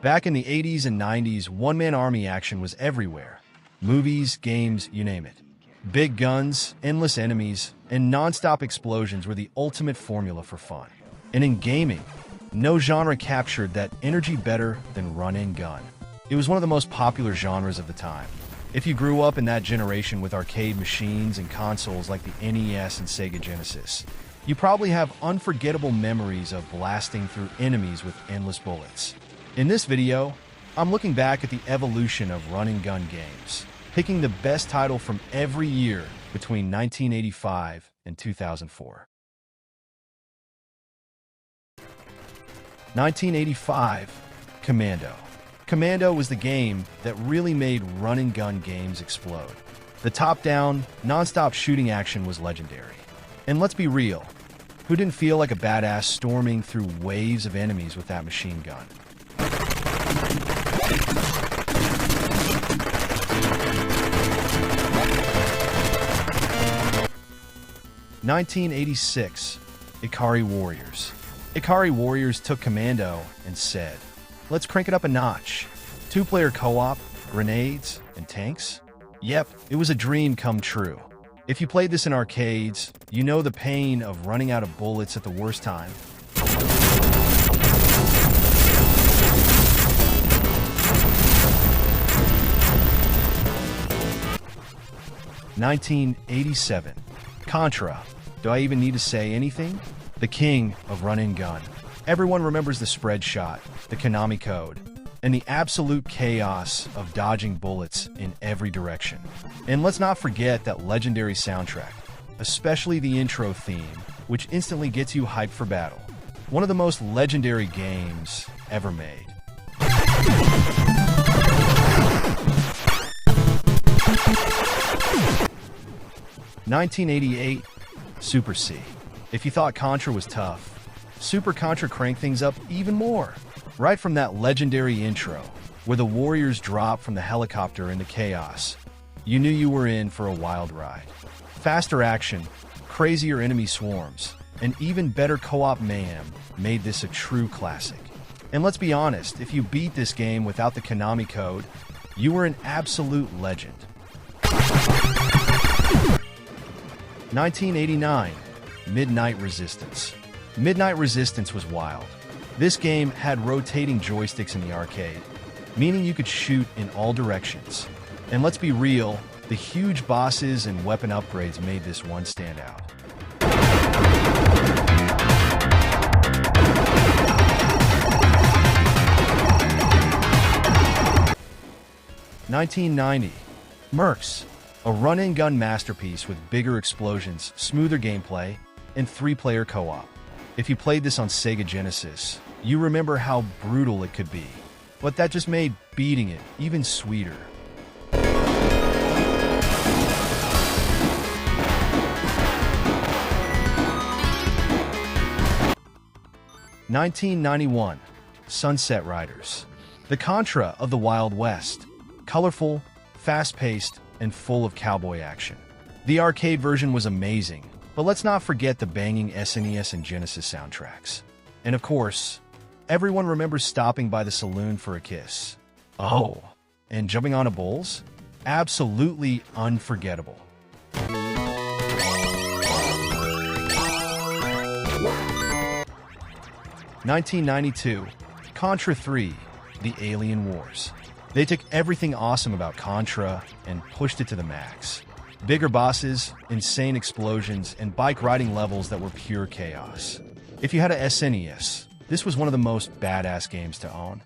Back in the 80s and 90s, one-man army action was everywhere. Movies, games, you name it. Big guns, endless enemies, and non-stop explosions were the ultimate formula for fun. And in gaming, no genre captured that energy better than run-and-gun. It was one of the most popular genres of the time. If you grew up in that generation with arcade machines and consoles like the NES and Sega Genesis, you probably have unforgettable memories of blasting through enemies with endless bullets. In this video, I'm looking back at the evolution of run-and-gun games, picking the best title from every year between 1985 and 2004. 1985, Commando. Commando was the game that really made run-and-gun games explode. The top-down, non-stop shooting action was legendary. And let's be real, who didn't feel like a badass storming through waves of enemies with that machine gun? (1986) Ikari Warriors. Ikari Warriors took Commando and said, let's crank it up a notch. Two-player co-op, grenades, and tanks? Yep, it was a dream come true. If you played this in arcades, you know the pain of running out of bullets at the worst time. (1987) Contra. Do I even need to say anything? The king of run-and-gun. Everyone remembers the spread shot, the Konami code, and the absolute chaos of dodging bullets in every direction. And let's not forget that legendary soundtrack, especially the intro theme, which instantly gets you hyped for battle. One of the most legendary games ever made. (1988) Super C. If you thought Contra was tough, Super Contra cranked things up even more. Right from that legendary intro, where the warriors drop from the helicopter into chaos, you knew you were in for a wild ride. Faster action, crazier enemy swarms, and even better co-op mayhem made this a true classic. And let's be honest, if you beat this game without the Konami code, you were an absolute legend. 1989, Midnight Resistance. Midnight Resistance was wild. This game had rotating joysticks in the arcade, meaning you could shoot in all directions. And let's be real, the huge bosses and weapon upgrades made this one stand out. (1990) Mercs. A run-and-gun masterpiece with bigger explosions, smoother gameplay, and three-player co-op. If you played this on Sega Genesis, you remember how brutal it could be, but that just made beating it even sweeter. (1991) Sunset Riders. The Contra of the Wild West. Colorful, fast-paced, and full of cowboy action. The arcade version was amazing, but let's not forget the banging SNES and Genesis soundtracks. And of course, everyone remembers stopping by the saloon for a kiss. Oh, and jumping onto bulls? Absolutely unforgettable. (1992) Contra 3, The Alien Wars. They took everything awesome about Contra and pushed it to the max. Bigger bosses, insane explosions, and bike riding levels that were pure chaos. If you had a SNES, this was one of the most badass games to own.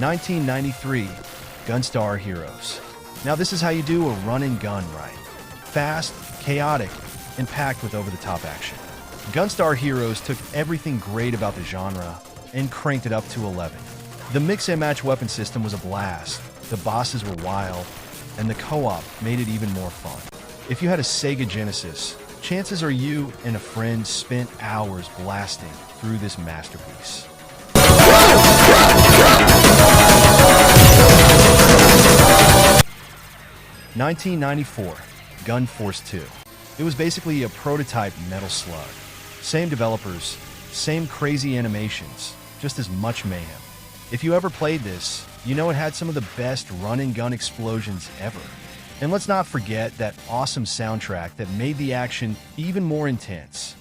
(1993) Gunstar Heroes. Now this is how you do a run-and-gun right. Fast, chaotic, and packed with over-the-top action. Gunstar Heroes took everything great about the genre and cranked it up to 11. The mix-and-match weapon system was a blast, the bosses were wild, and the co-op made it even more fun. If you had a Sega Genesis, chances are you and a friend spent hours blasting through this masterpiece. 1994, Gun Force 2. It was basically a prototype Metal Slug. Same developers, same crazy animations, just as much mayhem. If you ever played this, you know it had some of the best run-and-gun explosions ever. And let's not forget that awesome soundtrack that made the action even more intense.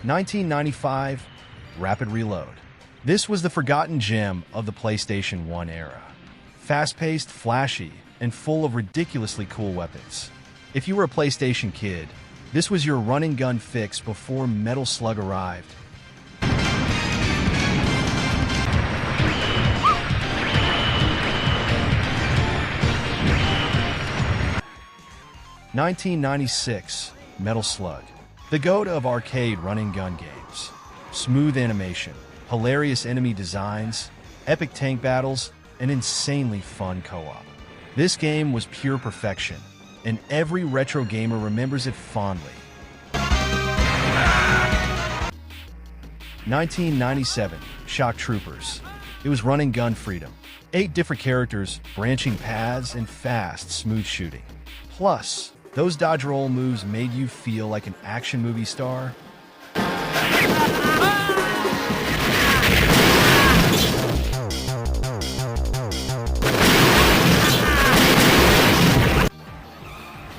$1995, Rapid Reload. This was the forgotten gem of the PlayStation 1 era. Fast-paced, flashy, and full of ridiculously cool weapons. If you were a PlayStation kid, this was your run-and-gun fix before Metal Slug arrived. $1996, Metal Slug. The GOAT of arcade run-and-gun games. Smooth animation, hilarious enemy designs, epic tank battles, and insanely fun co-op. This game was pure perfection, and every retro gamer remembers it fondly. 1997, Shock Troopers. It was run-and-gun freedom. 8 different characters, branching paths, and fast, smooth shooting. Plus, those dodge roll moves made you feel like an action movie star.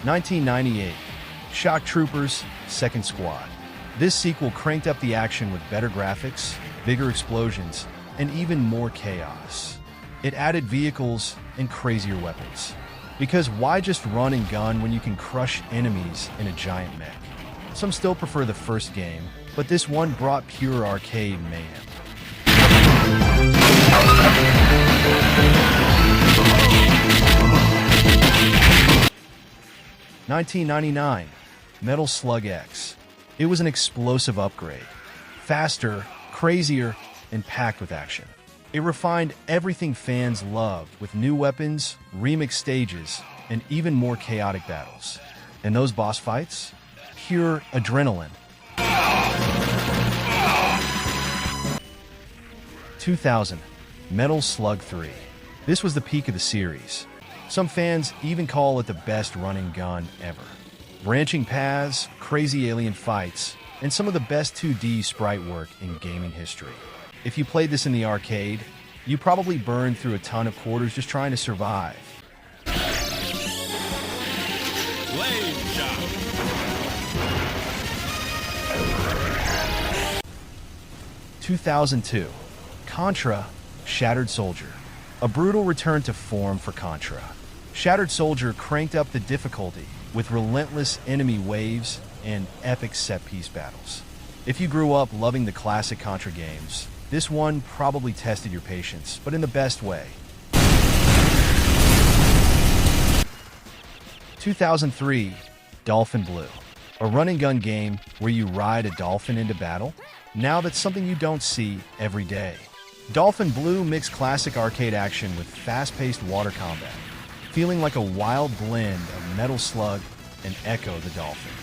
$1998, Shock Troopers, Second Squad. This sequel cranked up the action with better graphics, bigger explosions, and even more chaos. It added vehicles and crazier weapons. Because why just run and gun when you can crush enemies in a giant mech? Some still prefer the first game, but this one brought pure arcade mayhem. 1999, Metal Slug X. It was an explosive upgrade. Faster, crazier, and packed with action. It refined everything fans loved with new weapons, remix stages, and even more chaotic battles. And those boss fights? Pure adrenaline. 2000, Metal Slug 3. This was the peak of the series. Some fans even call it the best running gun ever. Branching paths, crazy alien fights, and some of the best 2D sprite work in gaming history. If you played this in the arcade, you probably burned through a ton of quarters just trying to survive. Blade shot. 2002, Contra, Shattered Soldier. A brutal return to form for Contra. Shattered Soldier cranked up the difficulty with relentless enemy waves and epic set-piece battles. If you grew up loving the classic Contra games, this one probably tested your patience, but in the best way. 2003, Dolphin Blue. A run-and-gun game where you ride a dolphin into battle. Now that's something you don't see every day. Dolphin Blue mixed classic arcade action with fast-paced water combat, feeling like a wild blend of Metal Slug and Echo the Dolphin.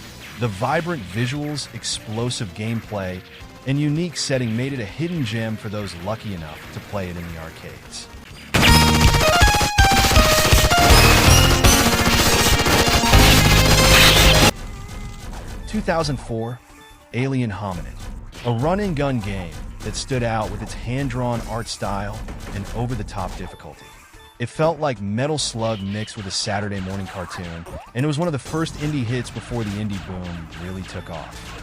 The vibrant visuals, explosive gameplay, and unique setting made it a hidden gem for those lucky enough to play it in the arcades. (2004) Alien Hominid. A run-and-gun game that stood out with its hand-drawn art style and over-the-top difficulty. It felt like Metal Slug mixed with a Saturday morning cartoon, and it was one of the first indie hits before the indie boom really took off.